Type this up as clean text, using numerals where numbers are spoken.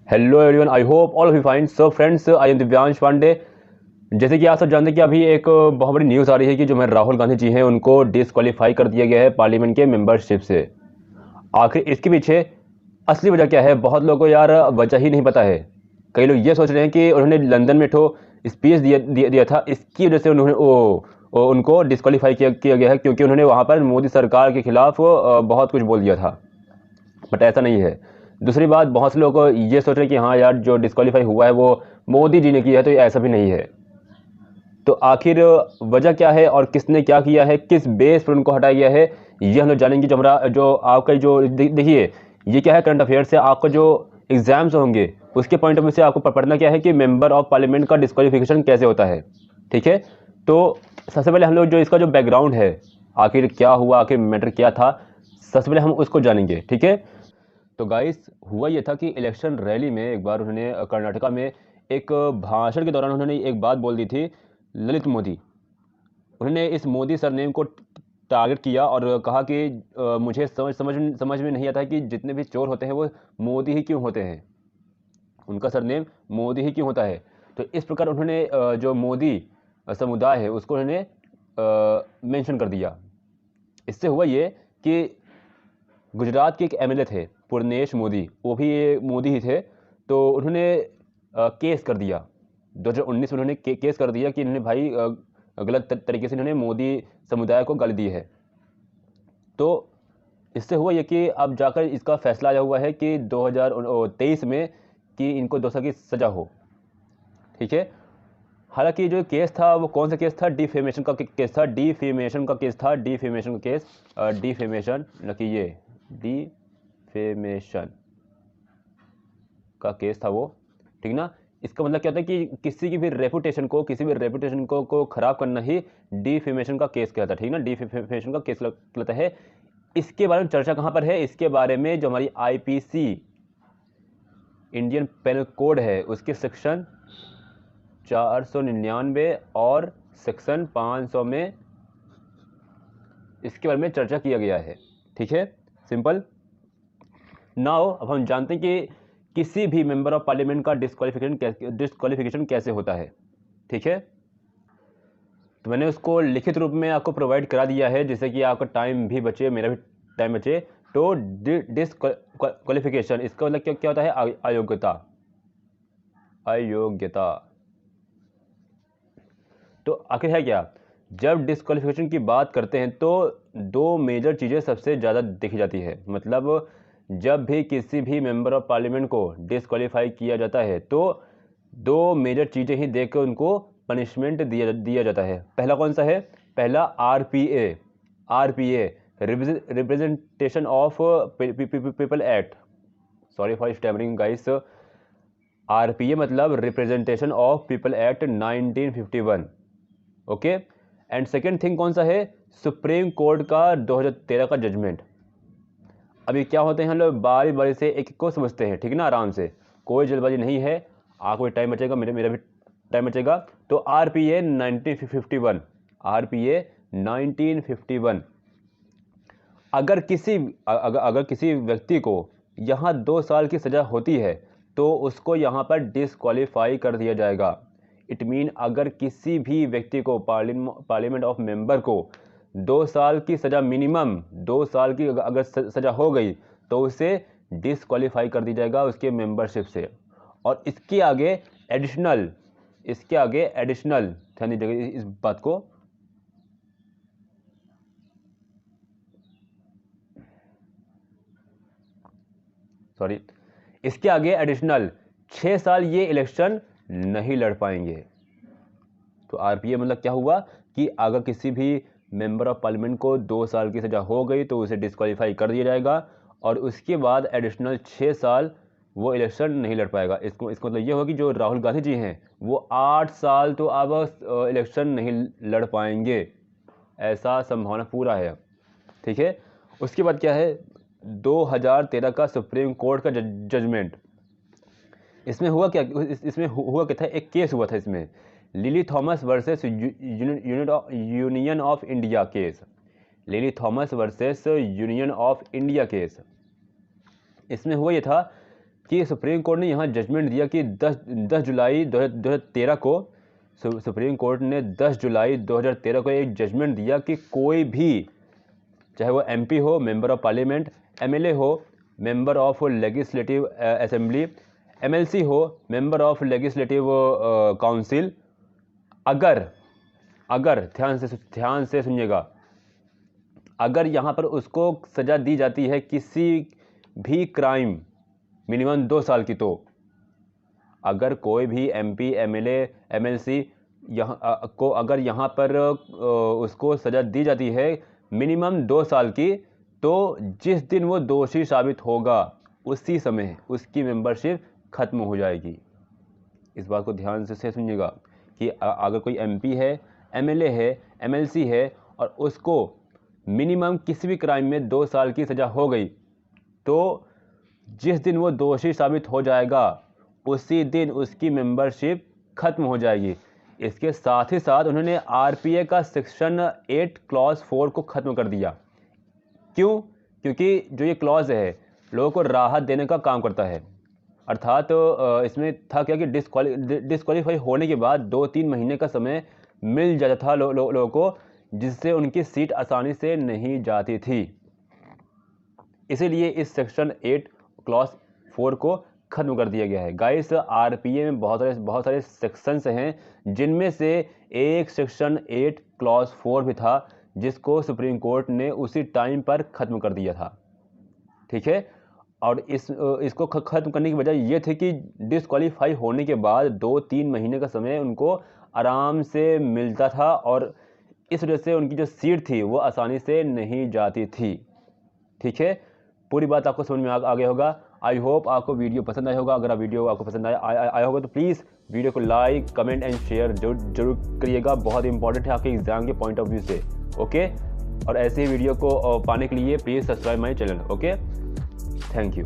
Hello everyone, I hope all of you fine. So friends, I am Divyansh Pandey. जैसे कि आप सब जानते हैं कि अभी एक बहुत बड़ी न्यूज़ आ रही है कि जो हमारे राहुल गांधी जी हैं उनको डिसक्वालीफाई कर दिया गया है पार्लियामेंट के मेंबरशिप से। आखिर इसके पीछे असली वजह क्या है, बहुत लोगों को यार वजह ही नहीं पता है। कई लोग ये सोच रहे हैं कि उन्होंने लंदन में ठो स्पीच दिया था, इसकी वजह से उन्होंने उनको डिसक्वालीफाई किया गया है, क्योंकि उन्होंने वहाँ पर मोदी सरकार के खिलाफ बहुत कुछ बोल दिया था। बट ऐसा नहीं है। दूसरी बात, बहुत से लोग ये सोच रहे हैं कि हाँ यार, जो डिस्क्वालीफाई हुआ है वो मोदी जी ने किया है, तो ये ऐसा भी नहीं है। तो आखिर वजह क्या है और किसने क्या किया है, किस बेस पर उनको हटाया गया है, ये हम लोग जानेंगे। जो हमारा जो आपका जो देखिए, ये क्या है, करंट अफेयर से आपका जो एग्जाम्स होंगे उसके पॉइंट ऑफ व्यू से आपको पढ़ना क्या है कि मेंबर ऑफ पार्लियामेंट का डिस्क्वालिफिकेशन कैसे होता है। ठीक है, तो सबसे पहले हम लोग जो इसका जो बैकग्राउंड है, आखिर क्या हुआ, आखिर मैटर क्या था, सबसे पहले हम उसको जानेंगे। ठीक है, तो गाइस, हुआ ये था कि इलेक्शन रैली में एक बार उन्होंने कर्नाटका में एक भाषण के दौरान उन्होंने एक बात बोल दी थी। ललित मोदी, उन्होंने इस मोदी सरनेम को टारगेट किया और कहा कि मुझे समझ में नहीं आता है कि जितने भी चोर होते हैं वो मोदी ही क्यों होते हैं, उनका सरनेम मोदी ही क्यों होता है। तो इस प्रकार उन्होंने जो मोदी समुदाय है उसको उन्होंने मेंशन कर दिया। इससे हुआ ये कि गुजरात के एक एमएलए थे पूर्णेश मोदी, वो भी ये मोदी ही थे। तो उन्होंने केस कर दिया। 2019 में उन्होंने केस कर दिया कि इन्होंने भाई गलत तरीके से इन्होंने मोदी समुदाय को गाली दी है। तो इससे हुआ ये कि अब जाकर इसका फैसला आया हुआ है कि 2023 में कि इनको 2 साल की सज़ा हो। ठीक है, हालांकि जो केस था वो कौन सा केस था, डिफेमेशन का केस था, डिफेमेशन का केस था, डिफेमेशन का केस, डिफेमेशन लकी ये डिफेमेशन का केस था वो। ठीक ना। इसका मतलब क्या होता है कि किसी की भी रेपुटेशन को, किसी भी रेपुटेशन को खराब करना ही डिफेमेशन का केस कहता है। ठीक ना, डिफेमेशन का केस कहता है। इसके बारे में चर्चा कहाँ पर है, इसके बारे में जो हमारी आईपीसी इंडियन पेनल कोड है उसके सेक्शन 499 और सेक्शन 500 में इसके बारे में चर्चा किया गया है। ठीक है, सिंपल। नाउ अब हम जानते हैं कि किसी भी मेंबर ऑफ पार्लियामेंट का डिस्क्वालिफिकेशन कैसे होता है। ठीक है, तो मैंने उसको लिखित रूप में आपको प्रोवाइड करा दिया है, जिससे कि आपका टाइम भी बचे, मेरा भी टाइम बचे। तो डिस्क्वालिफिकेशन इसका मतलब क्या क्या होता है, अयोग्यता। अयोग्यता तो आखिर है क्या। जब डिस्क्वालिफिकेशन की बात करते हैं तो दो मेजर चीज़ें सबसे ज़्यादा देखी जाती है। मतलब जब भी किसी भी मेंबर ऑफ पार्लियामेंट को डिस्क्वालीफाई किया जाता है तो दो मेजर चीज़ें ही देख कर उनको पनिशमेंट दिया जाता है। पहला कौन सा है, पहला RPA. RPA representation of people act, sorry for stammering guys. RPA मतलब representation of people act 1951। Okay, and second thing कौन सा है, सुप्रीम कोर्ट का 2013 का जजमेंट। अभी क्या होते हैं, हम लोग बारी बारी से एक एक को समझते हैं। ठीक है ना, आराम से, कोई जल्दबाजी नहीं है। आपको भी टाइम बचेगा, मेरा भी टाइम बचेगा। तो आरपीए 1951, आरपीए 1951। अगर किसी व्यक्ति को यहाँ 2 साल की सज़ा होती है तो उसको यहाँ पर डिसक्वालीफाई कर दिया जाएगा। इट मीन अगर किसी भी व्यक्ति को, पार्लियामेंट ऑफ मेंबर को 2 साल की सज़ा, मिनिमम 2 साल की अगर सज़ा हो गई तो उसे डिसक्वालीफाई कर दी जाएगा उसके मेंबरशिप से। और इसके आगे एडिशनल ध्यान दीजिएगा इस बात को। सॉरी, इसके आगे एडिशनल 6 साल ये इलेक्शन नहीं लड़ पाएंगे। तो आरपीए मतलब क्या हुआ कि अगर किसी भी मेंबर ऑफ पार्लियामेंट को 2 साल की सजा हो गई तो उसे डिस्क्वालीफाई कर दिया जाएगा और उसके बाद एडिशनल 6 साल वो इलेक्शन नहीं लड़ पाएगा। इसको मतलब ये होगा कि जो राहुल गांधी जी हैं वो 8 साल तो अब इलेक्शन नहीं लड़ पाएंगे, ऐसा संभावना पूरा है। ठीक है, उसके बाद क्या है, 2013 का सुप्रीम कोर्ट का जजमेंट। इसमें हुआ क्या, इसमें हुआ क्या था, एक केस हुआ था इसमें, lily Thomas versus union of India case. Lily Thomas versus union of India case. इसमें हुआ ये था कि सुप्रीम कोर्ट ने यहाँ जजमेंट दिया कि 10 जुलाई 2013 को सुप्रीम कोर्ट ने 10 जुलाई 2013 को एक जजमेंट दिया कि कोई भी, चाहे वो एमपी हो, मेंबर ऑफ पार्लियामेंट, एमएलए हो, member of legislative assembly, MLC हो, मेंबर ऑफ लेजिस्लेटिव काउंसिल, अगर ध्यान से सुनिएगा, अगर यहाँ पर उसको सज़ा दी जाती है किसी भी क्राइम मिनिमम 2 साल की, तो अगर कोई भी एमपी, एमएलए, एमएलसी को अगर यहाँ पर उसको सज़ा दी जाती है मिनिमम 2 साल की, तो जिस दिन वो दोषी साबित होगा उसी समय उसकी मेंबरशिप खत्म हो जाएगी। इस बात को ध्यान से सुनिएगा कि अगर कोई एमपी है, एमएलए है, एमएलसी है और उसको मिनिमम किसी भी क्राइम में 2 साल की सज़ा हो गई, तो जिस दिन वो दोषी साबित हो जाएगा उसी दिन उसकी मेंबरशिप खत्म हो जाएगी। इसके साथ ही साथ उन्होंने आरपीए का सेक्शन 8 क्लॉज 4 को ख़त्म कर दिया। क्यों? क्योंकि जो ये क्लॉज है लोगों को राहत देने का काम करता है। अर्थात इसमें था क्या कि डिस्क्वालीफाई होने के बाद 2-3 महीने का समय मिल जाता था लोगों को, जिससे उनकी सीट आसानी से नहीं जाती थी। इसीलिए इस सेक्शन 8 क्लॉज 4 को ख़त्म कर दिया गया है। गाइस, आरपीए में बहुत सारे सेक्शंस हैं, जिनमें से एक सेक्शन 8 क्लॉज 4 भी था, जिसको सुप्रीम कोर्ट ने उसी टाइम पर ख़त्म कर दिया था। ठीक है, और इसको ख़त्म करने की वजह ये थी कि डिस्क्वालीफाई होने के बाद 2-3 महीने का समय उनको आराम से मिलता था और इस वजह से उनकी जो सीट थी वो आसानी से नहीं जाती थी। ठीक है, पूरी बात आपको समझ में आ गया होगा। आई होप आपको वीडियो पसंद आया होगा। अगर आप वीडियो आपको पसंद आया होगा तो प्लीज़ वीडियो को लाइक, कमेंट एंड शेयर जरूर करिएगा। बहुत इंपॉर्टेंट है आपके एग्जाम के पॉइंट ऑफ व्यू से। ओके, और ऐसे ही वीडियो को पाने के लिए please subscribe my channel. Okay, thank you.